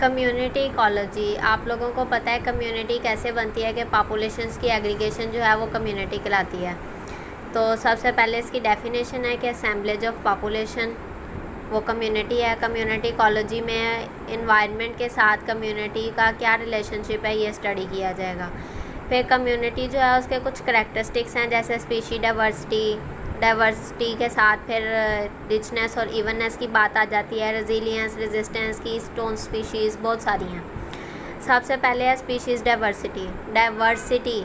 Community ecology, आप लोगों को पता है कम्युनिटी कैसे बनती है कि पॉपुलेशंस की एग्रीगेशन जो है वो कम्युनिटी कहलाती है। तो सबसे पहले इसकी डेफिनेशन है कि असेंबलेज ऑफ पॉपुलेशन वो कम्युनिटी है। कम्युनिटी इकोलॉजी में इन्वायरमेंट के साथ कम्युनिटी का क्या रिलेशनशिप है ये स्टडी किया जाएगा। फिर कम्युनिटी जो है उसके कुछ करैक्टरिस्टिक्स हैं, जैसे स्पीशी डाइवर्सिटी के साथ फिर रिचनेस और इवननेस की बात आ जाती है, रेजिलियंस, रेजिस्टेंस की स्टोन स्पीशीज़ बहुत सारी हैं। सबसे पहले है स्पीशीज़ डाइवर्सिटी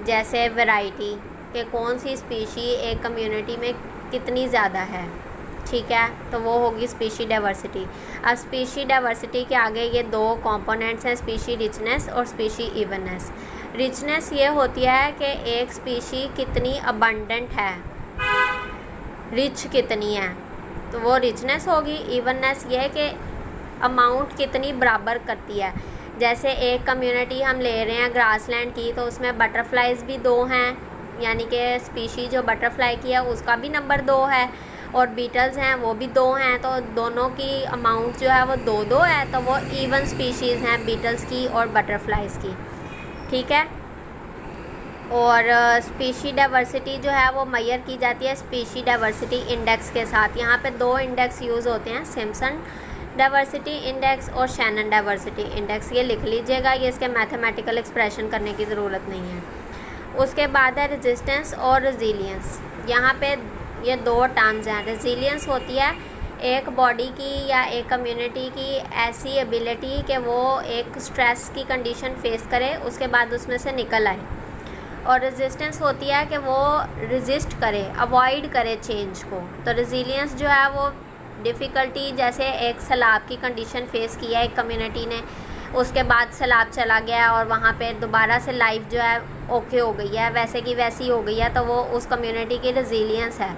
जैसे वैरायटी कि कौन सी स्पीशी एक कम्युनिटी में कितनी ज़्यादा है, ठीक है, तो वो होगी स्पीशी डाइवर्सिटी। अब स्पीशी डाइवर्सिटी के आगे ये दो कंपोनेंट्स हैं, स्पीशी रिचनेस और स्पीशी इवननेस। रिचनेस ये होती है कि एक स्पीशी कितनी अबंडेंट है, रिच कितनी है, तो वो रिचनेस होगी। इवननेस ये है कि अमाउंट कितनी बराबर करती है। जैसे एक कम्युनिटी हम ले रहे हैं ग्रासलैंड की, तो उसमें बटरफ्लाइज भी दो हैं, यानी कि स्पीशी जो बटरफ्लाई की है उसका भी नंबर 2 है, और बीटल्स हैं वो भी 2 हैं, तो दोनों की अमाउंट जो है वो 2-2 है, तो वो इवन स्पीशीज़ हैं बीटल्स की और बटरफ्लाइज की, ठीक है। और स्पीशी डाइवर्सिटी जो है वो मेजर की जाती है स्पीशी डाइवर्सिटी इंडेक्स के साथ। यहाँ पे 2 इंडेक्स यूज़ होते हैं, सिम्पसन डाइवर्सिटी इंडेक्स और शैनन डाइवर्सिटी इंडेक्स। ये लिख लीजिएगा, ये इसके मैथमेटिकल एक्सप्रेशन करने की ज़रूरत नहीं है। उसके बाद है रेजिस्टेंस और रेजिलियंस। यहाँ पे ये 2 टर्म्स हैं। रेजिलियंस होती है एक बॉडी की या एक कम्युनिटी की ऐसी एबिलिटी कि वो एक स्ट्रेस की कंडीशन फेस करे, उसके बाद उसमें से निकल आए। और रेजिस्टेंस होती है कि वो रेजिस्ट करे, अवॉइड करे चेंज को। तो रेजिलियंस जो है वो डिफ़िकल्टी, जैसे एक सैलाब की कंडीशन फेस की है एक कम्युनिटी ने, उसके बाद सैलाब चला गया और वहाँ पे दोबारा से लाइफ जो है ओके हो गई है, वैसे की वैसी हो गई है, तो वो उस कम्युनिटी की रेजिलियंस है।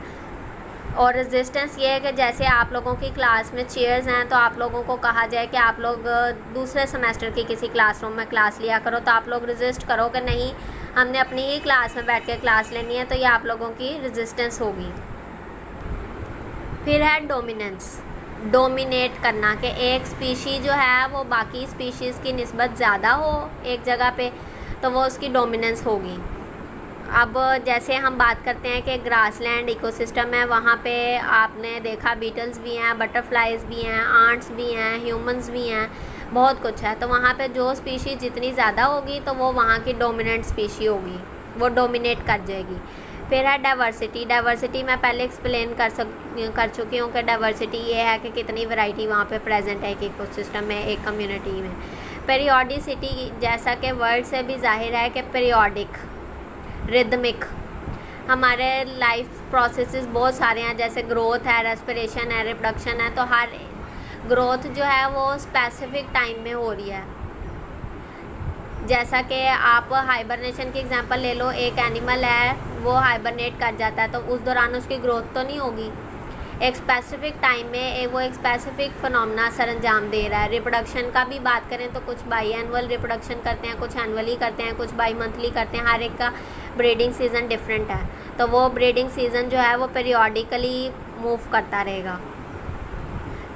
और रेजिस्टेंस ये है कि जैसे आप लोगों की क्लास में चेयर्स हैं, तो आप लोगों को कहा जाए कि आप लोग दूसरे सेमेस्टर की किसी क्लासरूम में क्लास लिया करो, तो आप लोग रेजिस्ट करो कि नहीं हमने अपनी ही क्लास में बैठ के क्लास लेनी है, तो ये आप लोगों की रेजिस्टेंस होगी। फिर है डोमिनेंस, डोमिनेट करना, कि एक स्पीशी जो है वो बाकी स्पीशीज़ की निस्बत ज़्यादा हो एक जगह पे, तो वो उसकी डोमिनेंस होगी। अब जैसे हम बात करते हैं कि ग्रासलैंड इकोसिस्टम है, वहाँ पे आपने देखा बीटल्स भी हैं, बटरफ्लाइज भी हैं, आंट्स भी हैं, ह्यूमंस भी हैं, बहुत कुछ है। तो वहाँ पे जो स्पीशी जितनी ज़्यादा होगी तो वो वहाँ की डोमिनेंट स्पीशी होगी, वो डोमिनेट कर जाएगी। फिर है डाइवर्सिटी। डाइवर्सिटी मैं पहले एक्सप्लेन कर चुकी हूँ कि डाइवर्सिटी ये है कि कितनी वैरायटी वहाँ पे प्रेजेंट है एक इकोसिस्टम में, एक कम्युनिटी में। पीरियोडिसिटी, जैसा कि वर्ड से भी जाहिर है कि पीरियोडिक, रिदमिक, हमारे लाइफ प्रोसेसेस बहुत सारे हैं, जैसे ग्रोथ है, रेस्पिरेशन है, रिप्रोडक्शन है, तो हर ग्रोथ जो है वो स्पेसिफिक टाइम में हो रही है। जैसा कि आप हाइबरनेशन की एग्जांपल ले लो, एक एनिमल है वो हाइबरनेट कर जाता है, तो उस दौरान उसकी ग्रोथ तो नहीं होगी। एक स्पेसिफिक टाइम में वो एक स्पेसिफिक फिनोमेना सर अंजाम दे रहा है। रिप्रोडक्शन का भी बात करें तो कुछ बाई एनुअल रिप्रोडक्शन करते हैं, कुछ एनुअली करते हैं, कुछ बाई मंथली करते हैं, हर एक का ब्रीडिंग सीज़न डिफरेंट है, तो वो ब्रीडिंग सीज़न जो है वो पीरियोडिकली मूव करता रहेगा।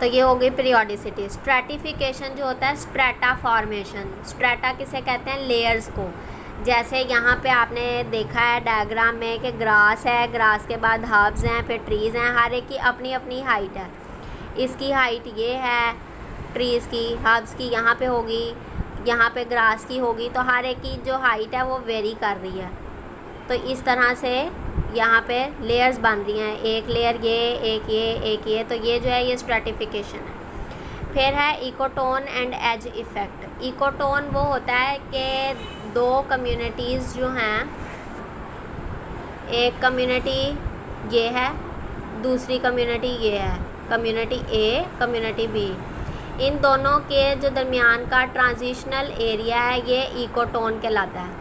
तो ये हो गई पीरियोडिसिटी। स्ट्रैटिफिकेशन जो होता है, स्ट्रैटा फॉर्मेशन, स्ट्रैटा किसे कहते हैं, लेयर्स को। जैसे यहाँ पे आपने देखा है डायग्राम में कि ग्रास है, ग्रास के बाद हर्ब्स हैं, फिर ट्रीज़ हैं, हर एक की अपनी अपनी हाइट है। इसकी हाइट ये है ट्रीज़ की, हर्ब्स की यहाँ पे होगी, यहाँ पे ग्रास की होगी, तो हर एक की जो हाइट है वो वेरी कर रही है। तो इस तरह से यहाँ पे लेयर्स बन रही हैं, एक लेयर ये, एक ये, एक ये, तो ये जो है ये स्ट्रैटिफिकेशन है। फिर है ecotone and edge effect. Ecotone वो होता है कि 2 कम्युनिटीज़ जो हैं, एक कम्युनिटी ये है, दूसरी कम्युनिटी ये है, कम्युनिटी ए, कम्युनिटी बी, इन दोनों के जो दरमियान का ट्रांजिशनल एरिया है ये इकोटोन कहलाता है।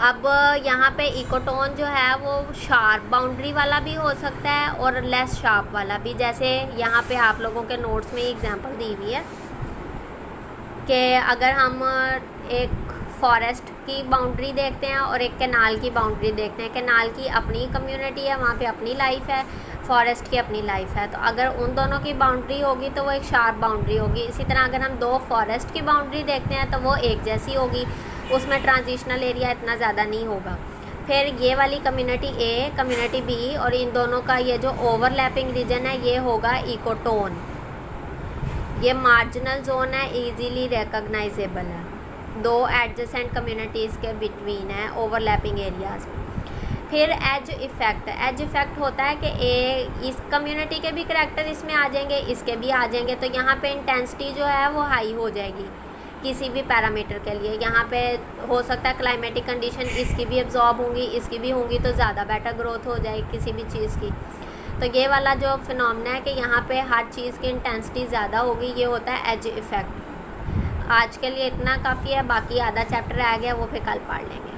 अब यहाँ पे इकोटोन जो है वो शार्प बाउंड्री वाला भी हो सकता है और लेस शार्प वाला भी। जैसे यहाँ पे आप लोगों के नोट्स में एग्जांपल दी हुई है कि अगर हम एक फॉरेस्ट की बाउंड्री देखते हैं और एक कैनाल की बाउंड्री देखते हैं। कैनाल की अपनी कम्युनिटी है, वहाँ पे अपनी लाइफ है, फॉरेस्ट की अपनी लाइफ है। तो अगर उन दोनों की बाउंड्री होगी तो वो एक शार्प बाउंड्री होगी। इसी तरह अगर हम दो फॉरेस्ट की बाउंड्री देखते हैं तो वो एक जैसी होगी, उसमें ट्रांजिशनल एरिया इतना ज़्यादा नहीं होगा। फिर ये वाली कम्युनिटी ए, कम्युनिटी बी, और इन दोनों का ये जो ओवरलैपिंग रीजन है ये होगा इकोटोन। ये मार्जिनल जोन है, इजीली रिकॉग्नाइजेबल है, दो एडजेसेंट कम्युनिटीज़ के बिटवीन है ओवरलैपिंग एरियाज़ में। फिर एज इफ़ेक्ट, एज इफ़ेक्ट होता है कि इस कम्युनिटी के भी करैक्टर इसमें आ जाएंगे, इसके भी आ जाएंगे, तो यहाँ पे इंटेंसिटी जो है वो हाई हो जाएगी किसी भी पैरामीटर के लिए। यहाँ पे हो सकता है क्लाइमेटिक कंडीशन इसकी भी एब्जॉर्ब होंगी, इसकी भी होंगी, तो ज़्यादा बेटर ग्रोथ हो जाएगी किसी भी चीज़ की। तो ये वाला जो फिनोमेना है कि यहाँ पे हर चीज़ की इंटेंसिटी ज़्यादा होगी, ये होता है एज इफ़ेक्ट। आज के लिए इतना काफ़ी है, बाकी आधा चैप्टर रह गया वो फिर कल पढ़ लेंगे।